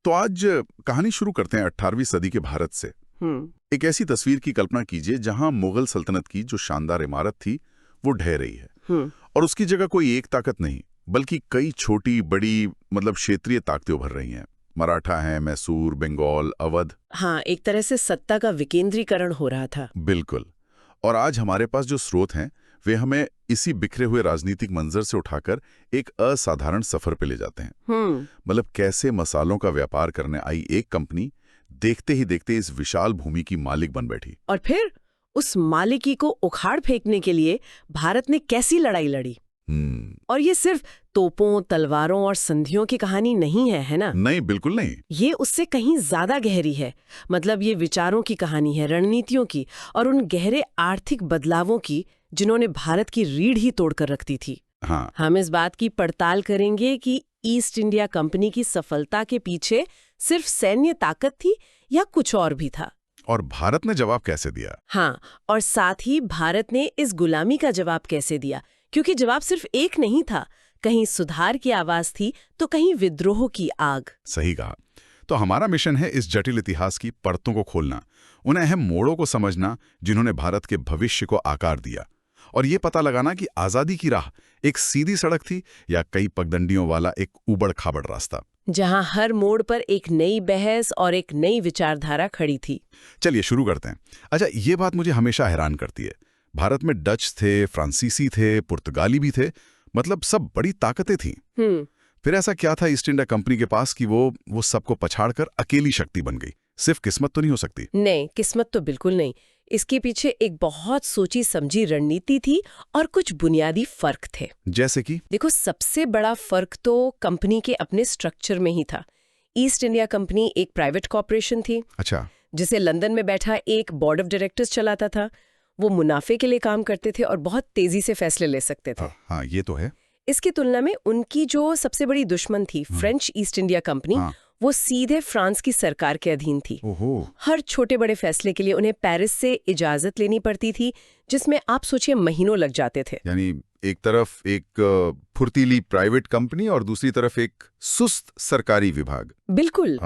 तो आज कहानी शुरू करते हैं 18वीं सदी के भारत से। एक ऐसी तस्वीर की कल्पना कीजिए जहां मुगल सल्तनत की जो शानदार इमारत थी वो ढह रही है और उसकी जगह कोई एक ताकत नहीं बल्कि कई छोटी बड़ी क्षेत्रीय ताकतें उभर रही हैं। मराठा हैं, मैसूर, बंगाल, अवध। हाँ, एक तरह से सत्ता का विकेंद्रीकरण हो रहा था। बिल्कुल। और आज हमारे पास जो स्रोत हैं वे हमें इसी बिखरे हुए राजनीतिक मंजर से उठाकर एक असाधारण सफर पे ले जाते हैं। कैसे मसालों का व्यापार करने आई एक कंपनी देखते ही देखते इस विशाल भूमि की मालिक बन बैठी, और फिर उस मालिकी को उखाड़ फेंकने के लिए भारत ने कैसी लड़ाई लड़ी। और ये सिर्फ तोपों, तलवारों और संधियों की कहानी नहीं है ना? नहीं, बिल्कुल नहीं। ये उससे कहीं ज्यादा गहरी है। ये विचारों की कहानी है, रणनीतियों की, और उन गहरे आर्थिक बदलावों की जिन्होंने भारत की रीढ़ ही तोड़कर रख दी थी। हाँ। हम इस बात की पड़ताल करेंगे कि ईस्ट इंडिया कंपनी की सफलता के पीछे सिर्फ सैन्य ताकत थी या कुछ और भी था, और भारत ने जवाब कैसे दिया। हाँ, और साथ ही भारत ने इस गुलामी का जवाब कैसे दिया, क्योंकि जवाब सिर्फ एक नहीं था। कहीं सुधार की आवाज थी तो कहीं विद्रोह की आग। सही कहा। तो हमारा मिशन है इस जटिल इतिहास की परतों को खोलना, उन अहम मोड़ों को समझना जिन्होंने भारत के भविष्य को आकार दिया, और ये पता लगाना कि आजादी की राह एक सीधी सड़क थी या कई पगडंडियों वाला एक उबड़-खाबड़ रास्ता, जहां हर मोड़ पर एक नई बहस और एक नई विचारधारा खड़ी थी। चलिए शुरू करते हैं। अच्छा, ये बात मुझे हमेशा हैरान करती है। भारत में डच थे, फ्रांसीसी थे, पुर्तगाली भी थे, सब बड़ी ताकतें थीं। फिर ऐसा क्या था ईस्ट इंडिया कंपनी के पास कि वो सबको पछाड़कर अकेली शक्ति बन गई। सिर्फ किस्मत तो नहीं हो सकती। नहीं, किस्मत तो बिल्कुल नहीं। इसके पीछे एक बहुत सोची समझी रणनीति थी और कुछ बुनियादी फर्क थे। जैसे कि देखो, सबसे बड़ा फर्क तो कंपनी के अपने स्ट्रक्चर में ही था। ईस्ट इंडिया कंपनी एक प्राइवेट कॉर्पोरेशन थी। अच्छा। जिसे लंदन में बैठा एक बोर्ड ऑफ डायरेक्टर्स चलाता था। वो मुनाफे के लिए काम करते थे और बहुत तेजी से फैसले ले सकते थे। हाँ, ये तो है। इसकी तुलना में उनकी जो सबसे बड़ी दुश्मन थी, फ्रेंच ईस्ट इंडिया कंपनी, वो सीधे फ्रांस की सरकार के अधीन थी। हर छोटे बड़े फैसले के लिए उन्हें पेरिस से इजाजत लेनी पड़ती थी, जिसमें आप सोचिए महीनों लग जाते थे। यानी एक तरफ एक फुर्तीली प्राइवेट कंपनी और दूसरी तरफ एक सुस्त सरकारी विभाग। बिल्कुल।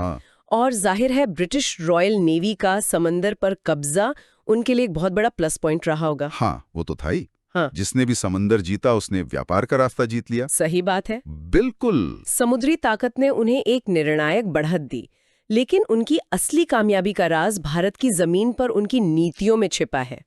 और जाहिर है ब्रिटिश रॉयल नेवी का समंदर पर कब्जा उनके लिए एक बहुत बड़ा प्लस पॉइंट रहा होगा। हाँ, वो तो था ही। हाँ। जिसने भी समंदर जीता उसने व्यापार का रास्ता जीत लिया। सही बात है। बिल्कुल। समुद्री ताकत ने उन्हें एक निर्णायक बढ़त दी, लेकिन उनकी असली कामयाबी का राज भारत की जमीन पर उनकी नीतियों में छिपा है।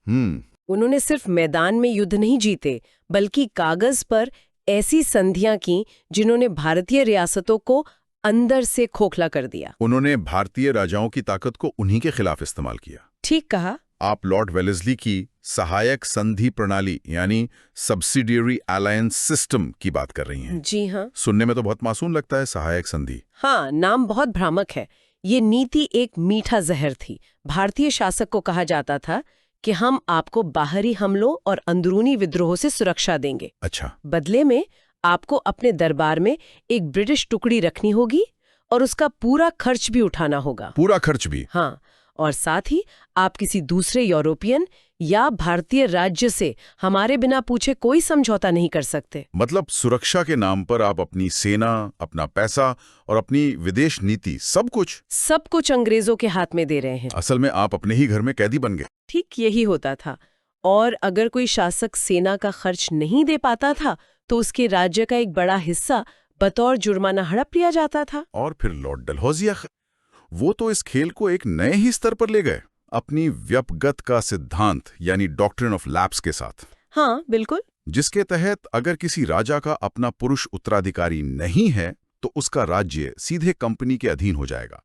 उन्होंने सिर्फ मैदान में युद्ध नहीं जीते, बल्कि कागज पर ऐसी संधियां की जिन्होंने भारतीय रियासतों को अंदर से खोखला कर दिया। उन्होंने भारतीय राजाओं की ताकत को उन्हीं के खिलाफ इस्तेमाल किया। ठीक कहा। आप लॉर्ड वेलेस्ली की सहायक संधि प्रणाली यानी सब्सिडियरी अलायंस सिस्टम की बात कर रही हैं। जी हाँ। सुनने में तो बहुत मासूम लगता है, सहायक संधि। हाँ, नाम बहुत भ्रामक है। ये नीति एक मीठा जहर थी। भारतीय शासक को कहा जाता था कि हम आपको बाहरी हमलों और अंदरूनी विद्रोह से सुरक्षा देंगे। अच्छा। बदले में आपको अपने दरबार में एक ब्रिटिश टुकड़ी रखनी होगी और उसका पूरा खर्च भी उठाना होगा। पूरा खर्च भी? हाँ, और साथ ही आप किसी दूसरे यूरोपियन या भारतीय राज्य से हमारे बिना पूछे कोई समझौता नहीं कर सकते। सुरक्षा के नाम पर आप अपनी सेना, अपना पैसा और अपनी विदेश नीति सब कुछ अंग्रेजों के हाथ में दे रहे हैं। असल में आप अपने ही घर में कैदी बन गए। ठीक यही होता था। और अगर कोई शासक सेना का खर्च नहीं दे पाता था तो उसके राज्य का एक बड़ा हिस्सा बतौर जुर्माना हड़प लिया जाता था। और फिर लॉर्ड डलहौजिया, वो तो इस खेल को एक नए ही स्तर पर ले गए अपनी व्यपगत का सिद्धांत यानी डॉक्ट्रिन ऑफ लैप्स के साथ। हाँ, बिल्कुल। जिसके तहत अगर किसी राजा का अपना पुरुष उत्तराधिकारी नहीं है तो उसका राज्य सीधे कंपनी के अधीन हो जाएगा।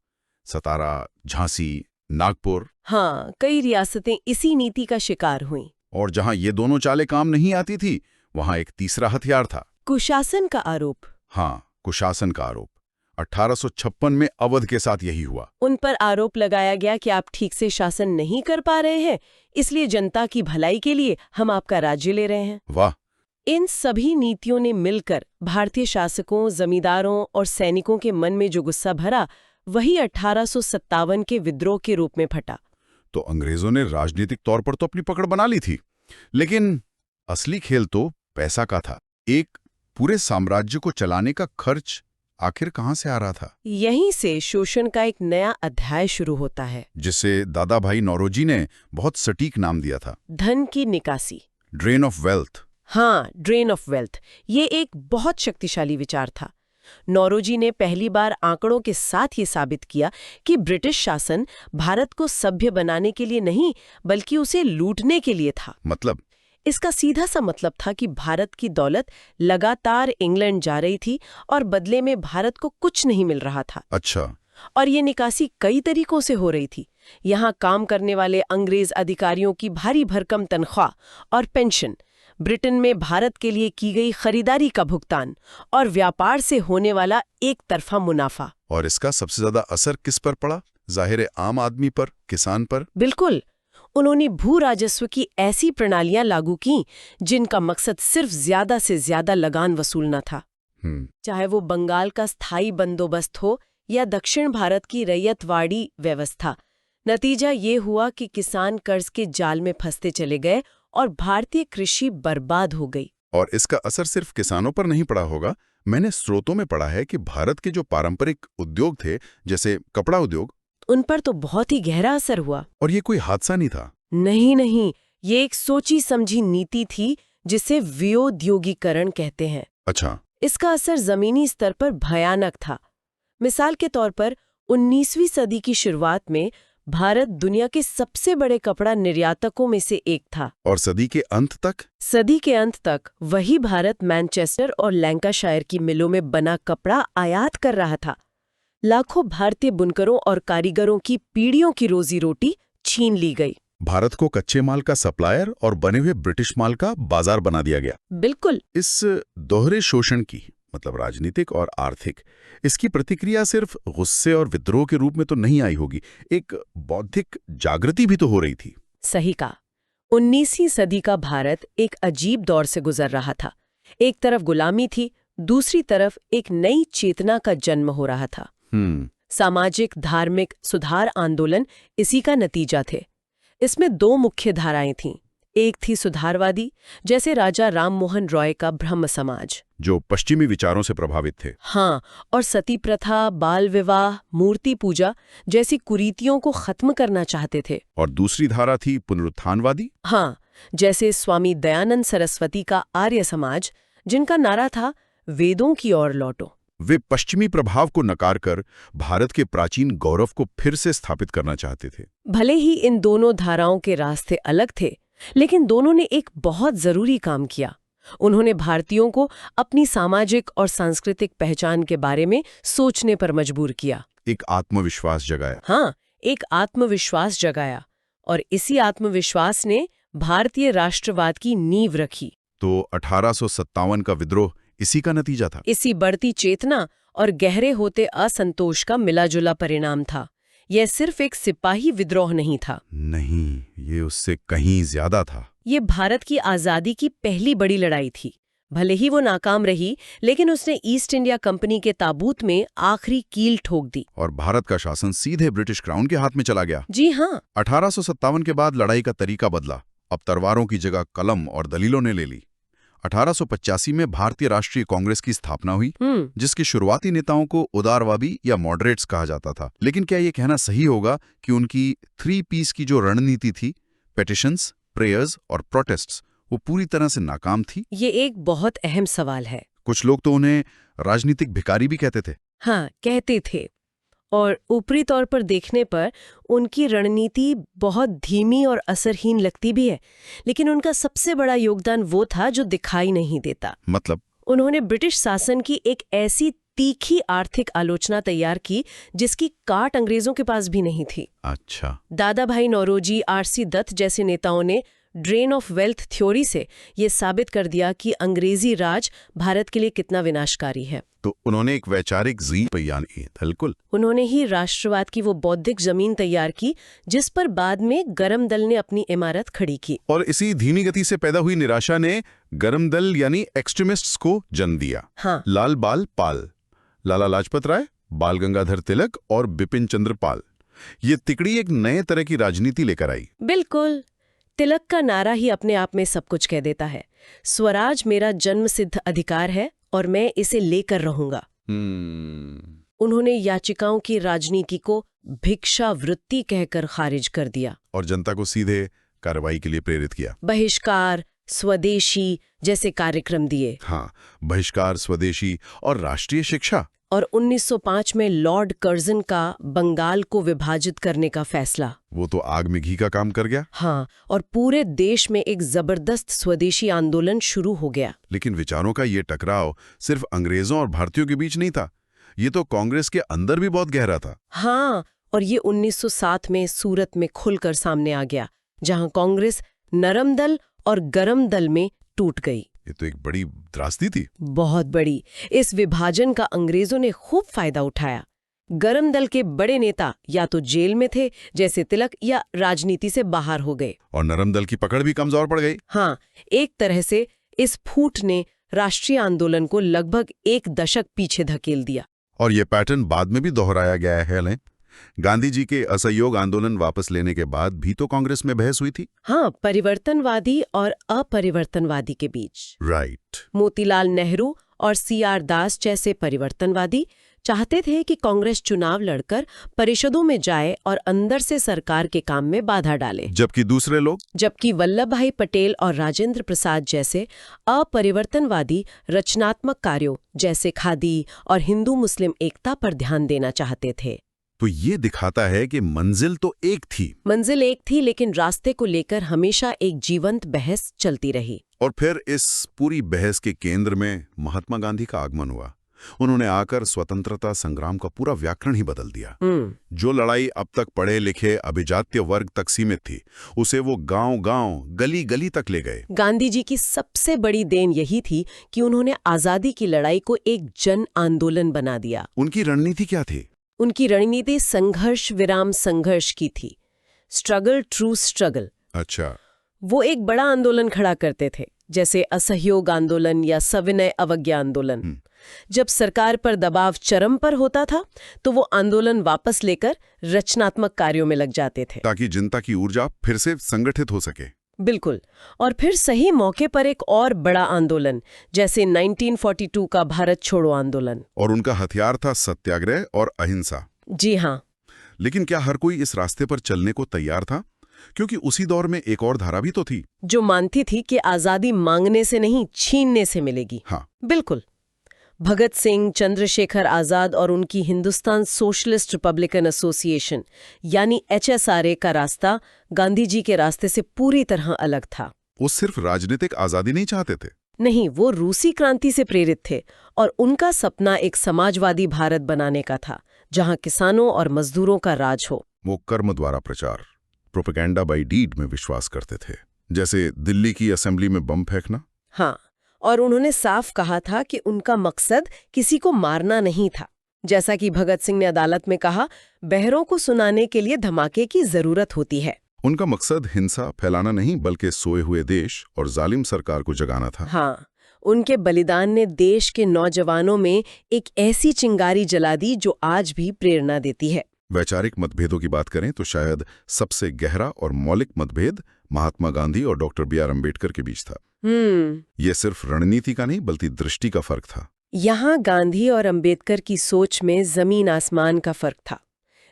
सतारा, झांसी, नागपुर। हाँ, कई रियासतें इसी नीति का शिकार हुईं। और जहां ये दोनों चालें काम नहीं आती थी वहां एक तीसरा हथियार था, कुशासन का आरोप। हाँ, कुशासन का आरोप। 1856 में अवध के साथ यही हुआ। उन पर आरोप लगाया गया कि आप ठीक से शासन नहीं कर पा रहे हैं, इसलिए जनता की भलाई के लिए हम आपका राज्य ले रहे हैं। वाह। इन सभी नीतियों ने मिलकर भारतीय शासकों, जमींदारों और सैनिकों के मन में जो गुस्सा भरा, वही 1857 के विद्रोह के रूप में फटा। तो अंग्रेजों ने राजनीतिक तौर पर तो अपनी पकड़ बना ली थी, लेकिन असली खेल तो पैसा का था। एक पूरे साम्राज्य को चलाने का खर्च आखिर कहाँ से आ रहा था? यहीं से शोषण का एक नया अध्याय शुरू होता है, जिसे दादा भाई नौरोजी ने बहुत सटीक नाम दिया था, धन की निकासी। Drain of wealth. हाँ, ड्रेन ऑफ वेल्थ, ये एक बहुत शक्तिशाली विचार था। नौरोजी ने पहली बार आंकड़ों के साथ ये साबित किया कि ब्रिटिश शासन भारत को सभ्य बनाने के लिए नहीं बल्कि उसे लूटने के लिए था। मतलब? इसका सीधा सा मतलब था कि भारत की दौलत लगातार इंग्लैंड जा रही थी और बदले में भारत को कुछ नहीं मिल रहा था। अच्छा। और ये निकासी कई तरीकों से हो रही थी। यहाँ काम करने वाले अंग्रेज अधिकारियों की भारी भरकम तनख्वाह और पेंशन, ब्रिटेन में भारत के लिए की गई खरीदारी का भुगतान और व्यापार से होने वाला एक तरफा मुनाफा। और इसका सबसे ज्यादा असर किस पर पड़ा? जाहिर है आम आदमी पर, किसान पर। बिल्कुल। उन्होंने भू राजस्व की ऐसी प्रणालियां लागू की जिनका मकसद सिर्फ ज्यादा से ज्यादा लगान वसूलना था। चाहे वो बंगाल का स्थायी बंदोबस्त हो या दक्षिण भारत की रैयतवाड़ी व्यवस्था, नतीजा ये हुआ कि किसान कर्ज के जाल में फंसते चले गए और भारतीय कृषि बर्बाद हो गई। और इसका असर सिर्फ किसानों पर नहीं पड़ा होगा। मैंने स्रोतों में पढ़ा है कि भारत के जो पारंपरिक उद्योग थे, जैसे कपड़ा उद्योग, उन पर तो बहुत ही गहरा असर हुआ। और ये कोई हादसा नहीं था। नहीं, ये एक सोची समझी नीति थी जिसे विऔद्योगीकरण कहते हैं। अच्छा। इसका असर जमीनी स्तर पर भयानक था। मिसाल के तौर पर 19वीं सदी की शुरुआत में भारत दुनिया के सबसे बड़े कपड़ा निर्यातकों में से एक था। और सदी के अंत तक वही भारत मैनचेस्टर और लैंकाशायर की मिलों में बना कपड़ा आयात कर रहा था। लाखों भारतीय बुनकरों और कारीगरों की पीढ़ियों की रोजी रोटी छीन ली गई। भारत को कच्चे माल का सप्लायर और बने हुए ब्रिटिश माल का बाजार बना दिया गया। बिल्कुल। इस दोहरे शोषण की, मतलब राजनीतिक और आर्थिक, इसकी प्रतिक्रिया सिर्फ गुस्से और विद्रोह के रूप में तो नहीं आई होगी। एक बौद्धिक जागृति भी तो हो रही थी। सही कहा। 19वीं सदी का भारत एक अजीब दौर से गुजर रहा था। एक तरफ गुलामी थी, दूसरी तरफ एक नई चेतना का जन्म हो रहा था। सामाजिक धार्मिक सुधार आंदोलन इसी का नतीजा थे। इसमें दो मुख्य धाराएं थीं। एक थी सुधारवादी, जैसे राजा राम मोहन रॉय का ब्रह्म समाज, जो पश्चिमी विचारों से प्रभावित थे। हाँ, और सती प्रथा, बाल विवाह, मूर्ति पूजा जैसी कुरीतियों को खत्म करना चाहते थे। और दूसरी धारा थी पुनरुत्थानवादी। हाँ, जैसे स्वामी दयानंद सरस्वती का आर्य समाज, जिनका नारा था वेदों की ओर लौटो। वे पश्चिमी प्रभाव को नकार कर भारत के प्राचीन गौरव को फिर से स्थापित करना चाहते थे। भले ही इन दोनों धाराओं के रास्ते अलग थे, लेकिन दोनों ने एक बहुत जरूरी काम किया। उन्होंने भारतीयों को अपनी सामाजिक और सांस्कृतिक पहचान के बारे में सोचने पर मजबूर किया। एक आत्मविश्वास जगाया। हाँ, एक आत्मविश्वास जगाया, और इसी आत्मविश्वास ने भारतीय राष्ट्रवाद की नींव रखी। तो 1857 का विद्रोह इसी का नतीजा था। इसी बढ़ती चेतना और गहरे होते असंतोष का मिलाजुला परिणाम था। यह सिर्फ एक सिपाही विद्रोह नहीं था। नहीं, ये उससे कहीं ज्यादा था। ये भारत की आजादी की पहली बड़ी लड़ाई थी। भले ही वो नाकाम रही, लेकिन उसने ईस्ट इंडिया कंपनी के ताबूत में आखिरी कील ठोक दी। और भारत का शासन सीधे ब्रिटिश क्राउन के हाथ में चला गया। जी हाँ। 1857 के बाद लड़ाई का तरीका बदला। अब तलवारों की जगह कलम और दलीलों ने ले ली। 1885 में भारतीय राष्ट्रीय कांग्रेस की स्थापना हुई, जिसके शुरुआती नेताओं को उदारवादी या मॉडरेट्स कहा जाता था। लेकिन क्या ये कहना सही होगा कि उनकी 3 पीस की जो रणनीति थी, पेटिशंस, प्रेयर्स और प्रोटेस्ट्स, वो पूरी तरह से नाकाम थी? ये एक बहुत अहम सवाल है। कुछ लोग तो उन्हें राजनीतिक भिखारी भी कहते थे। हाँ, कहते थे। और ऊपरी तौर पर देखने पर उनकी रणनीति बहुत धीमी और असरहीन लगती भी है, लेकिन उनका सबसे बड़ा योगदान वो था जो दिखाई नहीं देता। मतलब? उन्होंने ब्रिटिश शासन की एक ऐसी तीखी आर्थिक आलोचना तैयार की जिसकी काट अंग्रेजों के पास भी नहीं थी। अच्छा। दादा भाई नौरोजी, आरसी दत्त जैसे नेताओं ने ड्रेन ऑफ वेल्थ थ्योरी से ये साबित कर दिया कि अंग्रेजी राज भारत के लिए कितना विनाशकारी है। तो उन्होंने एक वैचारिक बिल्कुल। उन्होंने ही राष्ट्रवाद की वो बौद्धिक जमीन तैयार की जिस पर बाद में गरम दल ने अपनी इमारत खड़ी की। और इसी धीमी गति से पैदा हुई निराशा ने गरम दल यानी एक्सट्रीमिस्ट्स को जन्म दिया। हाँ। लाल बाल पाल, लाला लाजपत राय, बाल गंगाधर तिलक और बिपिन चंद्र पाल, ये तिकड़ी एक नए तरह की राजनीति लेकर आई। बिल्कुल। तिलक का नारा ही अपने आप में सब कुछ कह देता है। स्वराज मेरा जन्मसिद्ध अधिकार है और मैं इसे लेकर रहूंगा। उन्होंने याचिकाओं की राजनीति को भिक्षावृत्ति कहकर खारिज कर दिया और जनता को सीधे कार्रवाई के लिए प्रेरित किया। बहिष्कार, स्वदेशी जैसे कार्यक्रम दिए। हाँ, बहिष्कार, स्वदेशी और राष्ट्रीय शिक्षा। और 1905 में लॉर्ड कर्जन का बंगाल को विभाजित करने का फैसला, वो तो आग में घी का काम कर गया। हाँ, और पूरे देश में एक जबरदस्त स्वदेशी आंदोलन शुरू हो गया। लेकिन विचारों का ये टकराव सिर्फ अंग्रेजों और भारतीयों के बीच नहीं था, ये तो कांग्रेस के अंदर भी बहुत गहरा था। हाँ, और ये 1907 में सूरत में खुलकर सामने आ गया, जहां कांग्रेस नरम दल और गरम दल में टूट गई। ये तो एक बड़ी त्रासदी थी। बहुत बड़ी। इस विभाजन का अंग्रेजों ने खूब फायदा उठाया। गरम दल के बड़े नेता या तो जेल में थे, जैसे तिलक, या राजनीति से बाहर हो गए, और नरम दल की पकड़ भी कमजोर पड़ गई। हाँ, एक तरह से इस फूट ने राष्ट्रीय आंदोलन को लगभग 1 दशक पीछे धकेल दिया। और ये पैटर्न बाद में भी दोहराया गया है। गांधी जी के असहयोग आंदोलन वापस लेने के बाद भी तो कांग्रेस में बहस हुई थी। हाँ, परिवर्तनवादी और अपरिवर्तनवादी के बीच। राइट। मोतीलाल नेहरू और CR दास जैसे परिवर्तनवादी चाहते थे कि कांग्रेस चुनाव लड़कर परिषदों में जाए और अंदर से सरकार के काम में बाधा डाले, जबकि वल्लभ भाई पटेल और राजेंद्र प्रसाद जैसे अपरिवर्तनवादी रचनात्मक कार्यों जैसे खादी और हिंदू मुस्लिम एकता पर ध्यान देना चाहते थे। तो ये दिखाता है कि मंजिल तो एक थी, लेकिन रास्ते को लेकर हमेशा एक जीवंत बहस चलती रही। और फिर इस पूरी बहस के केंद्र में महात्मा गांधी का आगमन हुआ। उन्होंने आकर स्वतंत्रता संग्राम का पूरा व्याकरण ही बदल दिया। जो लड़ाई अब तक पढ़े लिखे अभिजात्य वर्ग तक सीमित थी, उसे वो गांव-गांव, गली-गली तक ले गए। गांधी जी की सबसे बड़ी देन यही थी कि उन्होंने आजादी की लड़ाई को एक जन आंदोलन बना दिया। उनकी रणनीति क्या थी? उनकी रणनीति संघर्ष विराम संघर्ष की थी। Struggle true struggle. अच्छा। वो एक बड़ा आंदोलन खड़ा करते थे, जैसे असहयोग आंदोलन या सविनय अवज्ञा आंदोलन। जब सरकार पर दबाव चरम पर होता था, तो वो आंदोलन वापस लेकर रचनात्मक कार्यों में लग जाते थे, ताकि जनता की ऊर्जा फिर से संगठित हो सके। बिल्कुल। और फिर सही मौके पर एक और बड़ा आंदोलन, जैसे 1942 का भारत छोड़ो आंदोलन। और उनका हथियार था सत्याग्रह और अहिंसा। जी हाँ। लेकिन क्या हर कोई इस रास्ते पर चलने को तैयार था? क्योंकि उसी दौर में एक और धारा भी तो थी, जो मानती थी कि आजादी मांगने से नहीं, छीनने से मिलेगी। हाँ, बिल्कुल। भगत सिंह, चंद्रशेखर आजाद और उनकी हिंदुस्तान सोशलिस्ट रिपब्लिकन एसोसिएशन यानी HSRA का रास्ता गांधी जी के रास्ते से पूरी तरह अलग था। वो सिर्फ राजनीतिक आजादी नहीं चाहते थे। नहीं, वो रूसी क्रांति से प्रेरित थे और उनका सपना एक समाजवादी भारत बनाने का था, जहां किसानों और मजदूरों का राज हो। वो कर्म द्वारा प्रचार, प्रोपेगेंडा बाय डीड में विश्वास करते थे, जैसे दिल्ली की असेंबली में बम फेंकना। हाँ, और उन्होंने साफ कहा था कि उनका मकसद किसी को मारना नहीं था। जैसा कि भगत सिंह ने अदालत में कहा, बहरों को सुनाने के लिए धमाके की जरूरत होती है। उनका मकसद हिंसा फैलाना नहीं, बल्कि सोए हुए देश और जालिम सरकार को जगाना था। हाँ, उनके बलिदान ने देश के नौजवानों में एक ऐसी चिंगारी जला दी जो आज भी प्रेरणा देती है। वैचारिक मतभेदों की बात करें तो शायद सबसे गहरा और मौलिक मतभेद महात्मा गांधी और डॉक्टर BR अम्बेडकर के बीच था। ये सिर्फ रणनीति का नहीं, बल्कि दृष्टि का फर्क था। यहाँ गांधी और अम्बेडकर की सोच में जमीन आसमान का फर्क था।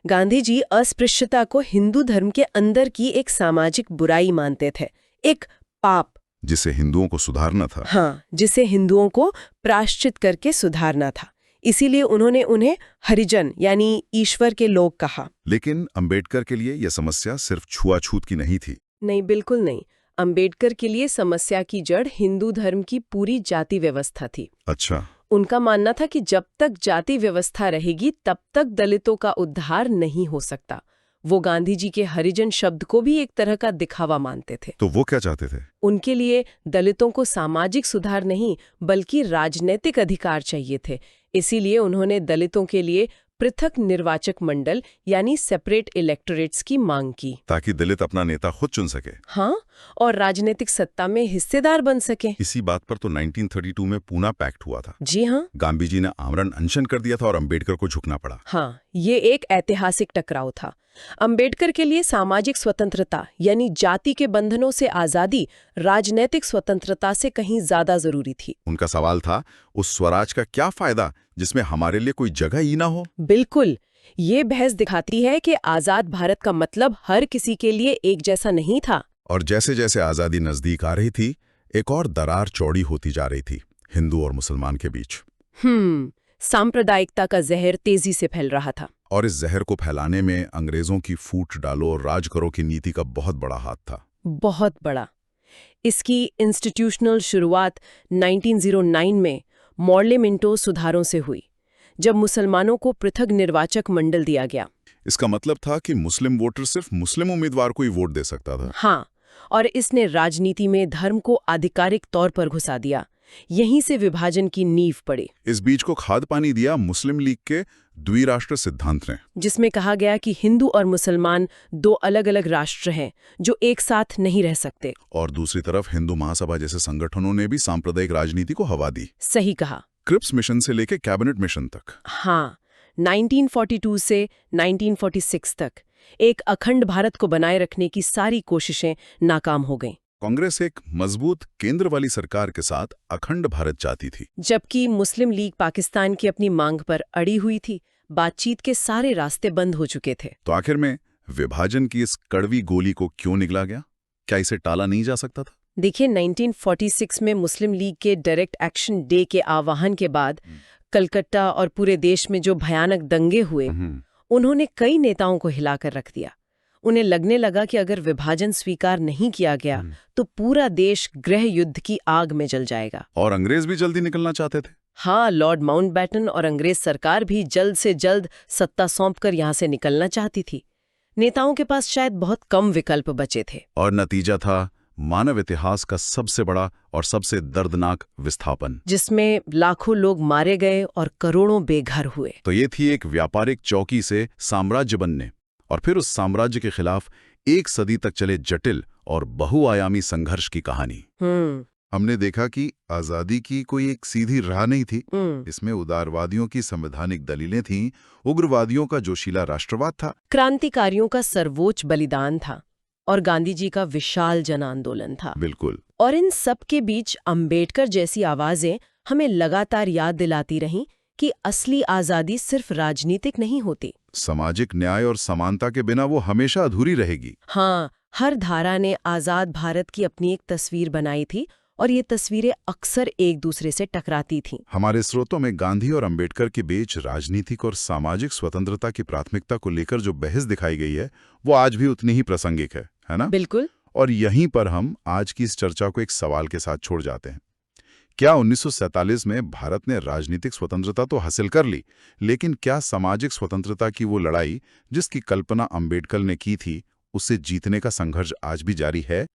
गांधी जी अस्पृश्यता को हिंदू धर्म के अंदर की एक सामाजिक बुराई मानते थे, एक पाप, जिसे हिंदुओं को सुधारना था। हाँ, जिसे हिंदुओं को प्रायश्चित करके सुधारना था। इसीलिए उन्होंने उन्हें हरिजन यानी ईश्वर के लोग कहा। लेकिन अम्बेडकर के लिए यह समस्या सिर्फ छुआछूत की नहीं थी। नहीं, बिल्कुल नहीं। अम्बेडकर के लिए समस्या की जड़ हिंदू धर्म की पूरी जाति व्यवस्था थी। अच्छा। उनका मानना था कि जब तक जाति व्यवस्था रहेगी, तब तक दलितों का उद्धार नहीं हो सकता। वो गांधी जी के हरिजन शब्द को भी एक तरह का दिखावा मानते थे। तो वो क्या चाहते थे? उनके लिए दलितों को सामाजिक सुधार नहीं, बल्कि राजनीतिक अधिकार चाहिए थे। इसीलिए उन्होंने दलितों के लिए पृथक निर्वाचक मंडल यानी सेपरेट इलेक्टोरेट्स की मांग की, ताकि दलित अपना नेता खुद चुन सके। हाँ, और राजनीतिक सत्ता में हिस्सेदार बन सके। इसी बात पर तो 1932 में पूना पैक्ट हुआ था। जी हाँ। गांधी जी ने आमरण अनशन कर दिया था और अम्बेडकर को झुकना पड़ा। हाँ, ये एक ऐतिहासिक टकराव था। अम्बेडकर के लिए सामाजिक स्वतंत्रता यानी जाति के बंधनों से आजादी राजनीतिक स्वतंत्रता से कहीं ज्यादा जरूरी थी। उनका सवाल था, उस स्वराज का क्या फायदा जिसमें हमारे लिए कोई जगह ही ना हो। बिल्कुल। ये बहस दिखाती है कि आजाद भारत का मतलब हर किसी के लिए एक जैसा नहीं था। और जैसे जैसे आजादी नजदीक आ रही थी, एक और दरार चौड़ी होती जा रही थी हिंदू और मुसलमान के बीच। सांप्रदायिकता का जहर तेजी से फैल रहा था। और इस जहर को फैलाने में अंग्रेजों की फूट डालो और राज करो की नीति का बहुत बड़ा हाथ था। बहुत बड़ा। इसकी इंस्टीट्यूशनल शुरुआत 1909 में मॉर्ले मिंटो सुधारों से हुई, जब मुसलमानों को पृथक निर्वाचक मंडल दिया गया। इसका मतलब था कि मुस्लिम वोटर सिर्फ मुस्लिम उम्मीदवार को ही वोट दे सकता था। हाँ, और इसने राजनीति में धर्म को आधिकारिक तौर पर घुसा दिया। यहीं से विभाजन की नींव पड़ी। इस बीज को खाद पानी दिया मुस्लिम लीग के द्विराष्ट्र सिद्धांत ने, जिसमें कहा गया कि हिंदू और मुसलमान दो अलग अलग राष्ट्र हैं जो एक साथ नहीं रह सकते। और दूसरी तरफ हिंदू महासभा जैसे संगठनों ने भी सांप्रदायिक राजनीति को हवा दी। सही कहा। क्रिप्स मिशन से लेकर कैबिनेट मिशन तक। हाँ, 1942 से 1946 तक एक अखंड भारत को बनाए रखने की सारी कोशिशें नाकाम हो गईं। कांग्रेस एक मजबूत केंद्र वाली सरकार के साथ अखंड भारत चाहती थी, जबकि मुस्लिम लीग पाकिस्तान की अपनी मांग पर अड़ी हुई थी। बातचीत के सारे रास्ते बंद हो चुके थे। तो आखिर में विभाजन की इस कड़वी गोली को क्यों निगला गया? क्या इसे टाला नहीं जा सकता था? देखिए, 1946 में मुस्लिम लीग के डायरेक्ट एक्शन डे के आह्वान के बाद कलकत्ता और पूरे देश में जो भयानक दंगे हुए, उन्होंने कई नेताओं को हिलाकर रख दिया। उन्हें लगने लगा कि अगर विभाजन स्वीकार नहीं किया गया तो पूरा देश गृह युद्ध की आग में जल जाएगा। और अंग्रेज भी जल्दी निकलना चाहते थे। हाँ, लॉर्ड माउंटबेटन और अंग्रेज सरकार भी जल्द से जल्द सत्ता सौंपकर यहाँ से निकलना चाहती थी। नेताओं के पास शायद बहुत कम विकल्प बचे थे। और नतीजा था मानव इतिहास का सबसे बड़ा और सबसे दर्दनाक विस्थापन, जिसमें लाखों लोग मारे गए और करोड़ों बेघर हुए। तो ये थी एक व्यापारिक चौकी से साम्राज्य बनने और फिर उस साम्राज्य के खिलाफ एक सदी तक चले जटिल और बहुआयामी संघर्ष की कहानी। हमने देखा कि आजादी की कोई एक सीधी राह नहीं थी। इसमें उदारवादियों की संवैधानिक दलीलें थीं, उग्रवादियों का जोशीला राष्ट्रवाद था, क्रांतिकारियों का सर्वोच्च बलिदान था और गांधी जी का विशाल जन आंदोलन था। बिल्कुल। और इन सब के बीच अंबेडकर जैसी आवाजें हमें लगातार याद दिलाती रहीं कि असली आजादी सिर्फ राजनीतिक नहीं होती। सामाजिक न्याय और समानता के बिना वो हमेशा अधूरी रहेगी। हाँ, हर धारा ने आजाद भारत की अपनी एक तस्वीर बनाई थी और ये तस्वीरें अक्सर एक दूसरे से टकराती थीं। हमारे स्रोतों में गांधी और अंबेडकर के बीच राजनीतिक और सामाजिक स्वतंत्रता की प्राथमिकता को लेकर जो बहस दिखाई गई है, वो आज भी उतनी ही प्रासंगिक है ना? बिल्कुल। और यहीं पर हम आज की इस चर्चा को एक सवाल के साथ छोड़ जाते हैं। क्या 1947 में भारत ने राजनीतिक स्वतंत्रता तो हासिल कर ली, लेकिन क्या सामाजिक स्वतंत्रता की वो लड़ाई जिसकी कल्पना अंबेडकर ने की थी, उससे जीतने का संघर्ष आज भी जारी है?